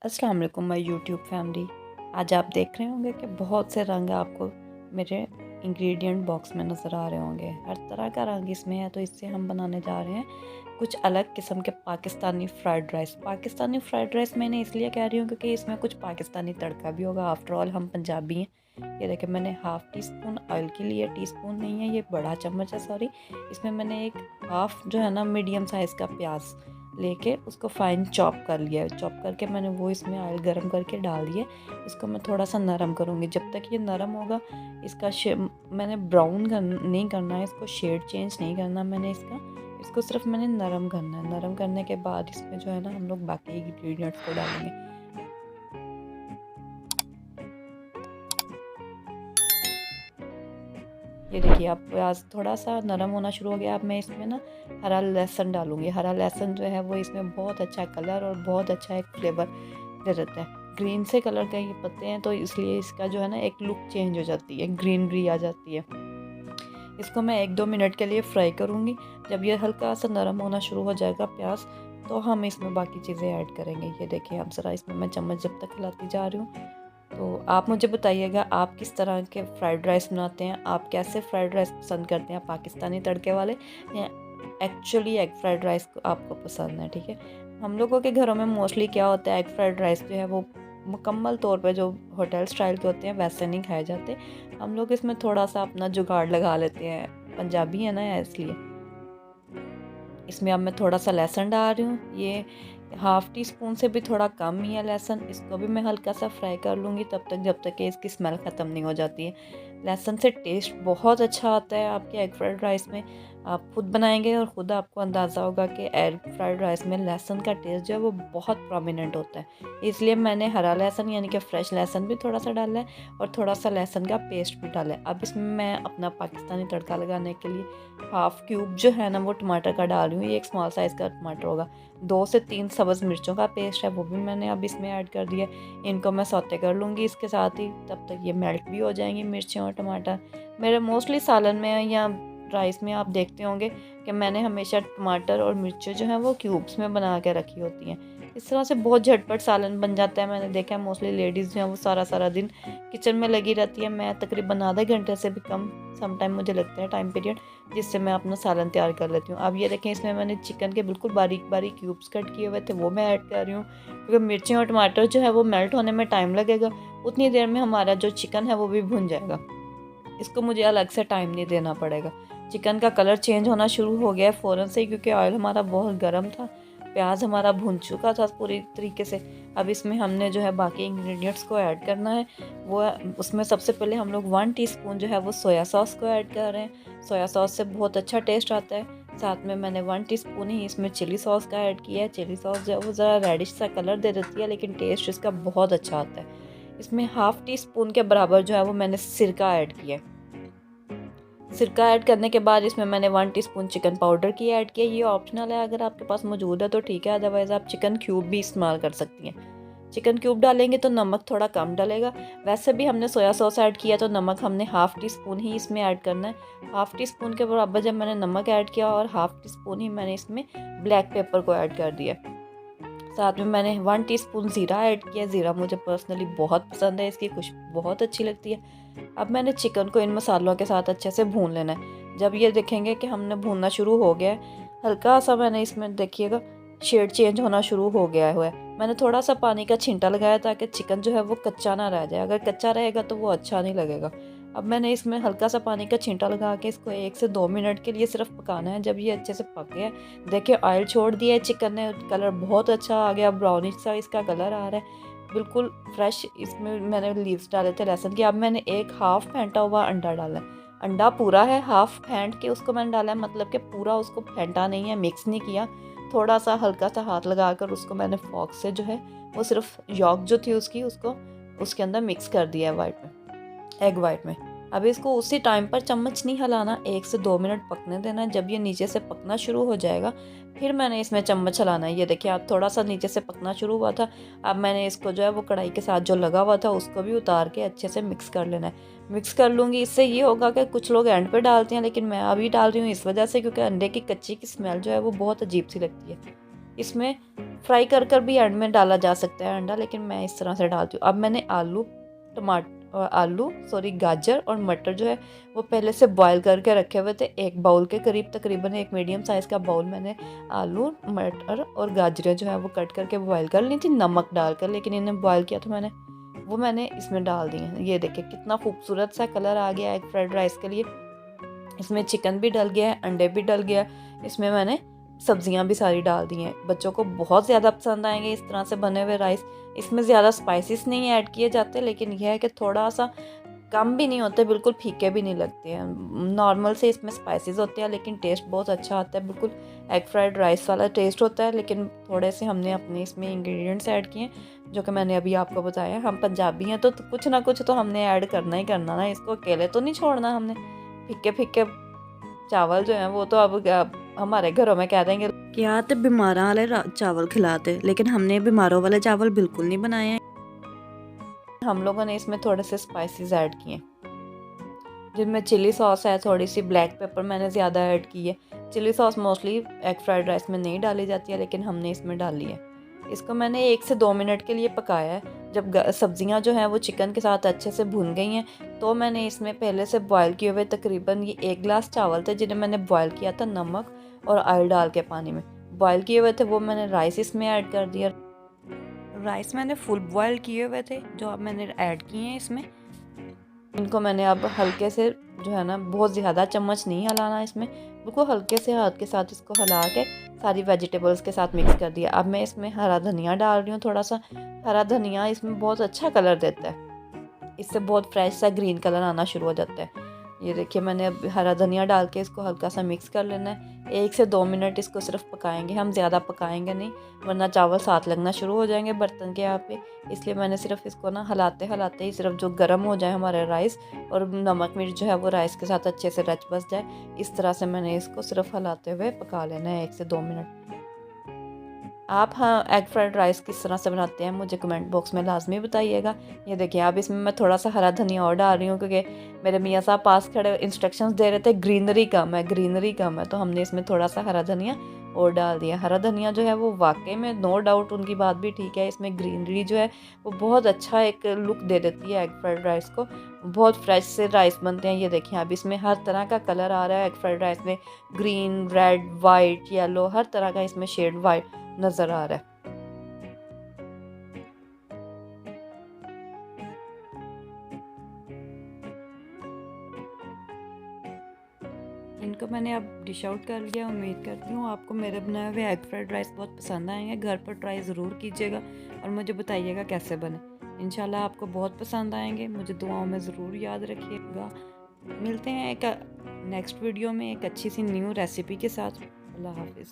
अस्सलाम वालेकुम my YouTube family. आज आप देख रहे होंगे कि बहुत से रंग आपको मेरे इंग्रेडिएंट बॉक्स में नज़र आ रहे होंगे। हर तरह का रंग इसमें है, तो इससे हम बनाने जा रहे हैं कुछ अलग किस्म के Pakistani fried rice. Pakistani fried rice मैंने इसलिए कह रही हूँ क्योंकि इसमें कुछ पाकिस्तानी तड़का भी होगा। आफ्टर ऑल हम पंजाबी हैं। ये देखिए, मैंने हाफ़ टी स्पून ऑयल के लिए, टी स्पून नहीं है ये, बड़ा चम्मच है सॉरी। इसमें मैंने एक हाफ़ जो है ना मीडियम साइज़ का प्याज लेके उसको फ़ाइन चॉप कर लिया। चॉप करके मैंने वो इसमें ऑयल गरम करके डाल दिए। इसको मैं थोड़ा सा नरम करूँगी। जब तक ये नरम होगा इसका मैंने ब्राउन नहीं करना है, इसको शेड चेंज नहीं करना मैंने इसको सिर्फ मैंने नरम करना है। नरम करने के बाद इसमें जो है ना हम लोग बाकी इंग्रेडिएंट्स को डालेंगे। ये देखिए, अब प्याज थोड़ा सा नरम होना शुरू हो गया। अब मैं इसमें ना हरा लहसुन डालूँगी। हरा लहसुन जो है वो इसमें बहुत अच्छा कलर और बहुत अच्छा एक फ्लेवर दे देता है। ग्रीन से कलर के ये पत्ते हैं, तो इसलिए इसका जो है ना एक लुक चेंज हो जाती है, ग्रीनरी आ जाती है। इसको मैं 1-2 मिनट के लिए फ्राई करूँगी। जब ये हल्का सा नरम होना शुरू हो जाएगा प्याज, तो हम इसमें बाकी चीज़ें ऐड करेंगे। ये देखिए, अब ज़रा इसमें मैं चम्मच जब तक हिलाती जा रही हूँ। तो आप मुझे बताइएगा आप किस तरह के फ़्राइड राइस बनाते हैं? आप कैसे फ़्राइड राइस पसंद करते हैं, पाकिस्तानी तड़के वाले या एक्चुअली एग फ्राइड राइस आपको पसंद है? ठीक है, हम लोगों के घरों में मोस्टली क्या होता है, एग फ्राइड राइस जो है वो मुकम्मल तौर पे जो होटल स्टाइल के होते हैं वैसे नहीं खाए जाते। हम लोग इसमें थोड़ा सा अपना जुगाड़ लगा लेते हैं, पंजाबी है ना इसलिए। इसमें अब मैं थोड़ा सा लहसुन डाल रही हूँ। ये हाफ़ टी स्पून से भी थोड़ा कम ही है लहसुन। इसको भी मैं हल्का सा फ्राई कर लूँगी तब तक, जब तक कि इसकी स्मेल ख़त्म नहीं हो जाती है। लहसुन से टेस्ट बहुत अच्छा आता है आपके एग फ्राइड राइस में। आप खुद बनाएंगे और ख़ुद आपको अंदाज़ा होगा कि एग फ्राइड राइस में लहसुन का टेस्ट जो है वो बहुत प्रोमिनेंट होता है। इसलिए मैंने हरा लहसुन यानी कि फ़्रेश लहसुन भी थोड़ा सा डाला है और थोड़ा सा लहसुन का पेस्ट भी डाला है। अब इसमें मैं अपना पाकिस्तानी तड़का लगाने के लिए हाफ़ क्यूब जो है ना वो टमाटर का डाल रही हूँ। ये एक स्मॉल साइज़ का टमाटर होगा। 2 से 3 सब्ज़ मिर्चों का पेस्ट है, वो भी मैंने अब इसमें ऐड कर दिया। इनको मैं सौते कर लूँगी इसके साथ ही, तब तक ये मेल्ट भी हो जाएंगी मिर्चें और टमाटर। मेरे मोस्टली सालन में या राइस में आप देखते होंगे कि मैंने हमेशा टमाटर और मिर्चें जो हैं वो क्यूब्स में बना के रखी होती हैं। इस तरह से बहुत झटपट सालन बन जाता है। मैंने देखा है मोस्टली लेडीज़ जो हैं वो सारा सारा दिन किचन में लगी रहती है। मैं तकरीबन आधे घंटे से भी कम समटाइम मुझे लगता है टाइम पीरियड, जिससे मैं अपना सालन तैयार कर लेती हूँ। अब ये देखें, इसमें मैंने चिकन के बिल्कुल बारीक बारीक क्यूब्स कट किए हुए थे, वो मैं ऐड कर रही हूँ क्योंकि मिर्चें और टमाटर जो है वो मेल्ट होने में टाइम लगेगा। उतनी देर में हमारा जो चिकन है वो भी भुन जाएगा। इसको मुझे अलग से टाइम नहीं देना पड़ेगा। चिकन का कलर चेंज होना शुरू हो गया है फ़ौरन से ही, क्योंकि ऑयल हमारा बहुत गर्म था। प्याज हमारा भुन चुका था पूरी तरीके से। अब इसमें हमने जो है बाकी इंग्रेडिएंट्स को ऐड करना है। वो उसमें सबसे पहले हम लोग 1 टीस्पून जो है वो सोया सॉस को ऐड कर रहे हैं। सोया सॉस से बहुत अच्छा टेस्ट आता है। साथ में मैंने 1 टीस्पून ही इसमें चिली सॉस का ऐड किया है। चिली सॉस जो है वो ज़रा रेडिश सा कलर दे देती है, लेकिन टेस्ट इसका बहुत अच्छा आता है। इसमें हाफ़ टी स्पून के बराबर जो है वो मैंने सिरका ऐड किया है। सिरका ऐड करने के बाद इसमें मैंने 1 टीस्पून चिकन पाउडर की ऐड किया। ये ऑप्शनल है, अगर आपके पास मौजूद है तो ठीक है, अदरवाइज़ आप चिकन क्यूब भी इस्तेमाल कर सकती हैं। चिकन क्यूब डालेंगे तो नमक थोड़ा कम डलेगा। वैसे भी हमने सोया सॉस ऐड किया तो नमक हमने हाफ़ टी स्पून ही इसमें ऐड करना है। हाफ़ टी स्पून के बराबर जब मैंने नमक ऐड किया और हाफ़ टी स्पून ही मैंने इसमें ब्लैक पेपर को ऐड कर दिया। साथ में मैंने 1 टीस्पून ज़ीरा ऐड किया। ज़ीरा मुझे पर्सनली बहुत पसंद है, इसकी खुशबू बहुत अच्छी लगती है। अब मैंने चिकन को इन मसालों के साथ अच्छे से भून लेना है। जब ये देखेंगे कि हमने भूनना शुरू हो गया है, हल्का सा मैंने इसमें देखिएगा शेड चेंज होना शुरू हो गया हुआ है। मैंने थोड़ा सा पानी का छींटा लगाया ताकि चिकन जो है वो कच्चा ना रह जाए। अगर कच्चा रहेगा तो वो अच्छा नहीं लगेगा। अब मैंने इसमें हल्का सा पानी का छींटा लगा के इसको 1 से 2 मिनट के लिए सिर्फ पकाना है। जब ये अच्छे से पक गया, देखिए ऑयल छोड़ दिया है चिकन ने, कलर बहुत अच्छा आ गया, ब्राउनिश सा इसका कलर आ रहा है, बिल्कुल फ्रेश। इसमें मैंने लीव्स डाले थे लहसुन के। अब मैंने एक हाफ़ फेंटा हुआ अंडा डाला है। अंडा पूरा है, हाफ़ फेंट के उसको मैंने डाला है, मतलब कि पूरा उसको फेंटा नहीं है, मिक्स नहीं किया। थोड़ा सा हल्का सा हाथ लगाकर उसको मैंने फॉक से जो है वो सिर्फ यॉक जो थी उसकी, उसको उसके अंदर मिक्स कर दिया है वाइट में, एग वाइट में। अब इसको उसी टाइम पर चम्मच नहीं हिलाना, 1 से 2 मिनट पकने देना है। जब ये नीचे से पकना शुरू हो जाएगा फिर मैंने इसमें चम्मच हिलाना है। ये देखिए, अब थोड़ा सा नीचे से पकना शुरू हुआ था। अब मैंने इसको जो है वो कढ़ाई के साथ जो लगा हुआ था उसको भी उतार के अच्छे से मिक्स कर लेना है। मिक्स कर लूँगी, इससे ये होगा कि कुछ लोग एंड पे डालते हैं, लेकिन मैं अभी डाल रही हूँ इस वजह से क्योंकि अंडे की कच्ची की स्मेल जो है वो बहुत अजीब सी लगती है। इसमें फ्राई कर कर भी एंड में डाला जा सकता है अंडा, लेकिन मैं इस तरह से डालती हूँ। अब मैंने गाजर और मटर जो है वो पहले से बॉईल करके रखे हुए थे। एक बाउल के करीब, तकरीबन एक मीडियम साइज़ का बाउल, मैंने आलू, मटर और गाजरें जो है वो कट करके बॉईल कर ली थी नमक डालकर, लेकिन इन्हें बॉईल किया तो मैंने इसमें डाल दी हैं। ये देखिए कितना खूबसूरत सा कलर आ गया एग फ्राइड राइस के लिए। इसमें चिकन भी डल गया है, अंडे भी डल गया, इसमें मैंने सब्जियां भी सारी डाल दी हैं। बच्चों को बहुत ज़्यादा पसंद आएंगे इस तरह से बने हुए राइस। इसमें ज़्यादा स्पाइसेस नहीं ऐड किए जाते, लेकिन यह है कि थोड़ा सा कम भी नहीं होते, बिल्कुल फीके भी नहीं लगते हैं। नॉर्मल से इसमें स्पाइसेस होते हैं, लेकिन टेस्ट बहुत अच्छा आता है, बिल्कुल एग फ्राइड राइस वाला टेस्ट होता है। लेकिन थोड़े से हमने अपने इसमें इंग्रेडिएंट्स ऐड किए जो कि मैंने अभी आपको बताया। हम पंजाबी हैं तो कुछ ना कुछ तो हमने ऐड करना ही करना ना, इसको अकेले तो नहीं छोड़ना हमने। फीके फीके चावल जो हैं वो तो अब हमारे घरों में कह देंगे क्या ते बीमारों वाले चावल खिलाते, लेकिन हमने बीमारों वाले चावल बिल्कुल नहीं बनाए हैं। हम लोगों ने इसमें थोड़े से स्पाइसेस ऐड किए, जिनमें चिली सॉस है, थोड़ी सी ब्लैक पेपर मैंने ज़्यादा ऐड की है। Chilli sauce mostly egg fried rice में नहीं डाली जाती है, लेकिन हमने इसमें डाली है। इसको मैंने 1 से 2 मिनट के लिए पकाया है। जब सब्जियां जो हैं वो चिकन के साथ अच्छे से भुन गई हैं, तो मैंने इसमें पहले से बॉयल किए हुए तकरीबन ये 1 गिलास चावल थे, जिन्हें मैंने बॉयल किया था नमक और ऑयल डाल के पानी में बॉयल किए हुए थे, वो मैंने राइस इसमें ऐड कर दिया। राइस मैंने फुल बॉयल किए हुए थे जो अब मैंने ऐड किए हैं इसमें। इनको मैंने अब हल्के से जो है ना, बहुत ज़्यादा चम्मच नहीं हिलाना इसमें, बिल्कुल हल्के से हाथ के साथ इसको हिला के सारी वेजिटेबल्स के साथ मिक्स कर दिया। अब मैं इसमें हरा धनिया डाल रही हूँ थोड़ा सा। हरा धनिया इसमें बहुत अच्छा कलर देता है, इससे बहुत फ्रेश सा ग्रीन कलर आना शुरू हो जाता है। ये देखिए मैंने अब हरा धनिया डाल के इसको हल्का सा मिक्स कर लेना है। 1 से 2 मिनट इसको सिर्फ पकाएंगे हम, ज़्यादा पकाएंगे नहीं, वरना चावल साथ लगना शुरू हो जाएंगे बर्तन के यहाँ पे। इसलिए मैंने सिर्फ इसको ना हिलाते हिलाते ही सिर्फ जो गर्म हो जाए हमारे राइस, और नमक मिर्च जो है वो राइस के साथ अच्छे से रच बस जाए, इस तरह से मैंने इसको सिर्फ हिलाते हुए पका लेना है 1 से 2 मिनट। आप हाँ एग फ्राइड राइस किस तरह से बनाते हैं मुझे कमेंट बॉक्स में लाजमी बताइएगा। ये देखिए अब इसमें मैं थोड़ा सा हरा धनिया और डाल रही हूँ, क्योंकि मेरे मियाँ साहब पास खड़े इंस्ट्रक्शंस दे रहे थे ग्रीनरी कम है, तो हमने इसमें थोड़ा सा हरा धनिया और डाल दिया। हरा धनिया जो है वो वाकई में नो डाउट उनकी बात भी ठीक है, इसमें ग्रीनरी जो है वो बहुत अच्छा एक लुक दे देती है एग फ्राइड राइस को, बहुत फ्रेश से राइस बनते हैं। ये देखिए अब इसमें हर तरह का कलर आ रहा है एग फ्राइड राइस में, ग्रीन, रेड, वाइट, येलो, हर तरह का इसमें शेड वाइट नज़र आ रहा है। इनको मैंने अब डिश आउट कर लिया। उम्मीद करती हूँ आपको मेरे बनाए हुए एग फ्राइड राइस बहुत पसंद आएंगे। घर पर ट्राई ज़रूर कीजिएगा और मुझे बताइएगा कैसे बने। इंशाल्लाह आपको बहुत पसंद आएंगे। मुझे दुआओं में ज़रूर याद रखिएगा। मिलते हैं एक नेक्स्ट वीडियो में एक अच्छी सी न्यू रेसिपी के साथ। अल्लाह हाफिज़।